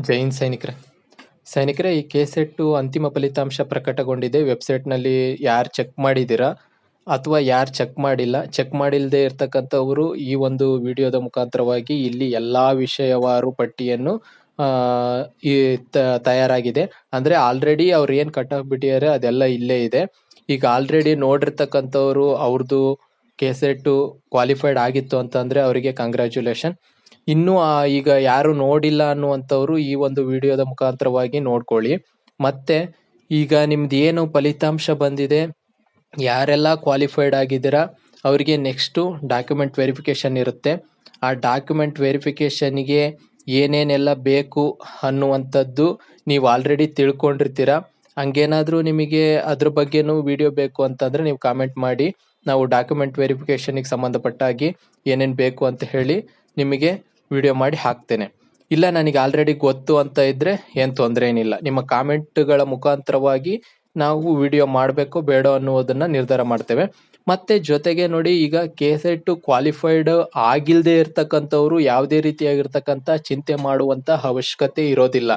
ಜೈನ್ ಸೈನಿಕರೇ, ಈ ಕೆಸೆಟ್ಟು ಅಂತಿಮ ಫಲಿತಾಂಶ ಪ್ರಕಟಗೊಂಡಿದೆ. ವೆಬ್ಸೈಟ್ನಲ್ಲಿ ಯಾರು ಚೆಕ್ ಮಾಡಿದ್ದೀರಾ ಅಥವಾ ಯಾರು ಚೆಕ್ ಮಾಡಿಲ್ಲ, ಚೆಕ್ ಮಾಡಿಲ್ಲದೆ ಇರ್ತಕ್ಕಂಥವರು ಈ ಒಂದು ವಿಡಿಯೋದ ಮುಖಾಂತರವಾಗಿ ಇಲ್ಲಿ ಎಲ್ಲಾ ವಿಷಯವಾರು ಪಟ್ಟಿಯನ್ನು ಈ ತಯಾರಾಗಿದೆ. ಅಂದ್ರೆ ಆಲ್ರೆಡಿ ಅವ್ರು ಏನ್ ಕಟ್ ಆಫ್ ಬಿಟ್ಟಿದ್ದಾರೆ ಅದೆಲ್ಲ ಇಲ್ಲೇ ಇದೆ. ಈಗ ಆಲ್ರೆಡಿ ನೋಡಿರ್ತಕ್ಕಂಥವ್ರು ಅವ್ರದ್ದು ಕೆಸೆಟ್ಟು ಕ್ವಾಲಿಫೈಡ್ ಆಗಿತ್ತು ಅಂತಂದ್ರೆ ಅವರಿಗೆ ಕಂಗ್ರ್ಯಾಚುಲೇಷನ್. ಇನ್ನು ಈಗ ಯಾರು ನೋಡಿಲ್ಲ ಅನ್ನುವಂಥವ್ರು ಈ ಒಂದು ವಿಡಿಯೋದ ಮುಖಾಂತರವಾಗಿ ನೋಡ್ಕೊಳ್ಳಿ. ಮತ್ತೆ ಈಗ ನಿಮ್ದು ಏನು ಫಲಿತಾಂಶ ಬಂದಿದೆ, ಯಾರೆಲ್ಲ ಕ್ವಾಲಿಫೈಡ್ ಆಗಿದ್ದೀರಾ ಅವರಿಗೆ ನೆಕ್ಸ್ಟು ಡಾಕ್ಯುಮೆಂಟ್ ವೆರಿಫಿಕೇಶನ್ ಇರುತ್ತೆ. ಆ ಡಾಕ್ಯುಮೆಂಟ್ ವೆರಿಫಿಕೇಶನ್ಗೆ ಏನೇನೆಲ್ಲ ಬೇಕು ಅನ್ನುವಂಥದ್ದು ನೀವು ಆಲ್ರೆಡಿ ತಿಳ್ಕೊಂಡಿರ್ತೀರ. ಹಂಗೇನಾದ್ರೂ ನಿಮಗೆ ಅದ್ರ ಬಗ್ಗೆನೂ ವಿಡಿಯೋ ಬೇಕು ಅಂತಂದ್ರೆ ನೀವು ಕಾಮೆಂಟ್ ಮಾಡಿ, ನಾವು ಡಾಕ್ಯುಮೆಂಟ್ ವೆರಿಫಿಕೇಶನ್ಗೆ ಸಂಬಂಧಪಟ್ಟಾಗಿ ಏನೇನು ಬೇಕು ಅಂತ ಹೇಳಿ ನಿಮಗೆ ವಿಡಿಯೋ ಮಾಡಿ ಹಾಕ್ತೇನೆ. ಇಲ್ಲ ನನಗೆ ಆಲ್ರೆಡಿ ಗೊತ್ತು ಅಂತ ಇದ್ರೆ ಏನು ತೊಂದರೆ ಏನಿಲ್ಲ, ನಿಮ್ಮ ಕಾಮೆಂಟ್ಗಳ ಮುಖಾಂತರವಾಗಿ ನಾವು ವಿಡಿಯೋ ಮಾಡಬೇಕು ಬೇಡ ಅನ್ನುವುದನ್ನ ನಿರ್ಧಾರ ಮಾಡ್ತೇವೆ. ಮತ್ತೆ ಜೊತೆಗೆ ನೋಡಿ, ಈಗ ಕೆಸೆಟ್ ಕ್ವಾಲಿಫೈಡ್ ಆಗಿಲ್ಲದೆ ಇರ್ತಕ್ಕಂಥವ್ರು ಯಾವುದೇ ರೀತಿಯಾಗಿರ್ತಕ್ಕಂಥ ಚಿಂತೆ ಮಾಡುವಂತ ಅವಶ್ಯಕತೆ ಇರೋದಿಲ್ಲ.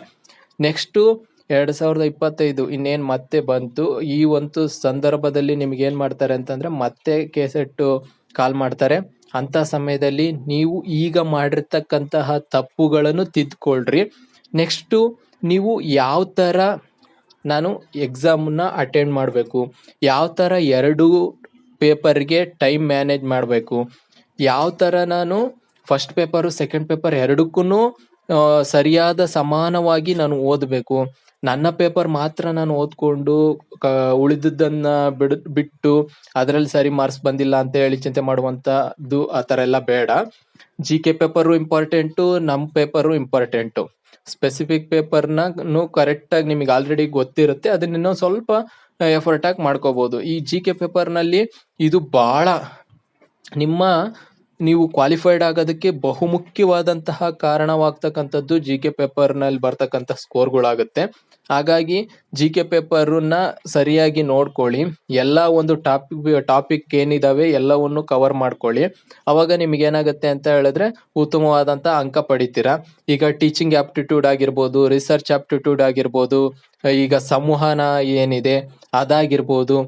ನೆಕ್ಸ್ಟು 2025 ಇನ್ನೇನು ಮತ್ತೆ ಬಂತು, ಈ ಒಂದು ಸಂದರ್ಭದಲ್ಲಿ ನಿಮ್ಗೆ ಏನ್ ಮಾಡ್ತಾರೆ ಅಂತಂದ್ರೆ ಮತ್ತೆ ಕೆಸೆಟ್ ಕಾಲ್ ಮಾಡ್ತಾರೆ. ಅಂತ ಸಮಯದಲ್ಲಿ ನೀವು ಈಗ ಮಾಡಿರ್ತಕ್ಕಂತಹ ತಪ್ಪುಗಳನ್ನು ತಿದ್ಕೊಳ್ರಿ. ನೆಕ್ಸ್ಟು ನೀವು ಯಾವ ಥರ ನಾನು ಎಕ್ಸಾಮನ್ನ ಅಟೆಂಡ್ ಮಾಡಬೇಕು, ಯಾವ ಥರ 2 ಪೇಪರ್ಗೆ ಟೈಮ್ ಮ್ಯಾನೇಜ್ ಮಾಡಬೇಕು, ಯಾವ ಥರ ನಾನು ಫಸ್ಟ್ ಪೇಪರು ಸೆಕೆಂಡ್ ಪೇಪರ್ ಎರಡಕ್ಕೂ ಸರಿಯಾದ ಸಮಾನವಾಗಿ ನಾನು ಓದಬೇಕು, ನನ್ನ ಪೇಪರ್ ಮಾತ್ರ ನಾನು ಓದ್ಕೊಂಡು ಉಳಿದದ್ದನ್ನ ಬಿಟ್ಟು ಅದರಲ್ಲಿ ಸರಿ ಮಾರ್ಕ್ಸ್ ಬಂದಿಲ್ಲ ಅಂತ ಹೇಳಿ ಚಿಂತೆ ಮಾಡುವಂಥದ್ದು ಆ ಥರ ಎಲ್ಲ ಬೇಡ. GK ಪೇಪರು ಇಂಪಾರ್ಟೆಂಟು, ನಮ್ಮ ಪೇಪರು ಇಂಪಾರ್ಟೆಂಟು. ಸ್ಪೆಸಿಫಿಕ್ ಪೇಪರ್ನು ಕರೆಕ್ಟಾಗಿ ನಿಮಗೆ ಆಲ್ರೆಡಿ ಗೊತ್ತಿರುತ್ತೆ, ಅದನ್ನ ಇನ್ನೊಂದು ಸ್ವಲ್ಪ ಎಫರ್ಟ್ ಆಗಿ ಮಾಡ್ಕೋಬಹುದು. ಈ GK ಪೇಪರ್ನಲ್ಲಿ ಇದು ಬಹಳ ನೀವು ಕ್ವಾಲಿಫೈಡ್ ಆಗೋದಕ್ಕೆ ಬಹುಮುಖ್ಯವಾದಂತಹ ಕಾರಣವಾಗ್ತಕ್ಕಂಥದ್ದು GK ಪೇಪರ್ನಲ್ಲಿ ಬರ್ತಕ್ಕಂಥ ಸ್ಕೋರ್ಗಳಾಗುತ್ತೆ. ಹಾಗಾಗಿ GK ಪೇಪರ್ನ ಸರಿಯಾಗಿ ನೋಡ್ಕೊಳ್ಳಿ, ಎಲ್ಲ ಒಂದು ಟಾಪಿಕ್ ಏನಿದಾವೆ ಎಲ್ಲವನ್ನು ಕವರ್ ಮಾಡ್ಕೊಳ್ಳಿ. ಅವಾಗ ನಿಮ್ಗೆ ಏನಾಗುತ್ತೆ ಅಂತ ಹೇಳಿದ್ರೆ ಉತ್ತಮವಾದಂಥ ಅಂಕ ಪಡಿತೀರಾ. ಈಗ ಟೀಚಿಂಗ್ ಆಪ್ಟಿಟ್ಯೂಡ್ ಆಗಿರ್ಬೋದು, ರಿಸರ್ಚ್ ಆಪ್ಟಿಟ್ಯೂಡ್ ಆಗಿರ್ಬೋದು, ಈಗ ಸಂವಹನ ಏನಿದೆ ಅದಾಗಿರ್ಬೋದು,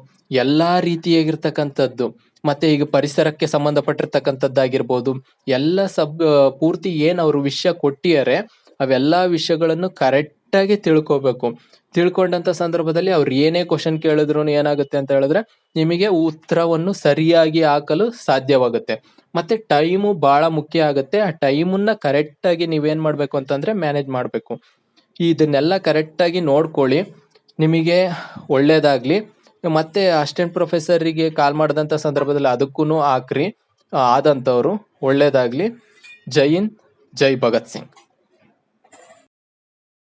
ಎಲ್ಲಾ ರೀತಿಯಾಗಿರ್ತಕ್ಕಂಥದ್ದು, ಮತ್ತೆ ಈಗ ಪರಿಸರಕ್ಕೆ ಸಂಬಂಧಪಟ್ಟಿರ್ತಕ್ಕಂಥದ್ದಾಗಿರ್ಬೋದು, ಎಲ್ಲ ಪೂರ್ತಿ ಏನ್ ಅವ್ರು ವಿಷಯ ಕೊಟ್ಟಿದ್ದಾರೆ ಅವೆಲ್ಲಾ ವಿಷಯಗಳನ್ನು ಕರೆಕ್ಟಾಗಿ ತಿಳ್ಕೊಬೇಕು. ತಿಳ್ಕೊಂಡಂತ ಸಂದರ್ಭದಲ್ಲಿ ಅವ್ರು ಏನೇ ಕ್ವಶನ್ ಕೇಳಿದ್ರು ಏನಾಗುತ್ತೆ ಅಂತ ಹೇಳಿದ್ರೆ ನಿಮಗೆ ಉತ್ತರವನ್ನು ಸರಿಯಾಗಿ ಹಾಕಲು ಸಾಧ್ಯವಾಗುತ್ತೆ. ಮತ್ತೆ ಟೈಮು ಬಹಳ ಮುಖ್ಯ ಆಗುತ್ತೆ. ಆ ಟೈಮನ್ನ ಕರೆಕ್ಟಾಗಿ ನೀವೇನ್ ಮಾಡ್ಬೇಕು ಅಂತಂದ್ರೆ ಮ್ಯಾನೇಜ್ ಮಾಡ್ಬೇಕು. ಇದನ್ನೆಲ್ಲ ಕರೆಕ್ಟಾಗಿ ನೋಡ್ಕೊಳ್ಳಿ, ನಿಮಗೆ ಒಳ್ಳೇದಾಗ್ಲಿ. ಮತ್ತೆ ಅಸಿಸ್ಟೆಂಟ್ ಪ್ರೊಫೆಸರಿಗೆ ಕಾಲ್ ಮಾಡಿದಂಥ ಸಂದರ್ಭದಲ್ಲಿ ಅದಕ್ಕೂ ಹಾಕ್ರಿ ಆದಂಥವ್ರು. ಒಳ್ಳೇದಾಗ್ಲಿ. ಜೈ ಹಿಂದ್, ಜೈ ಭಗತ್ ಸಿಂಗ್.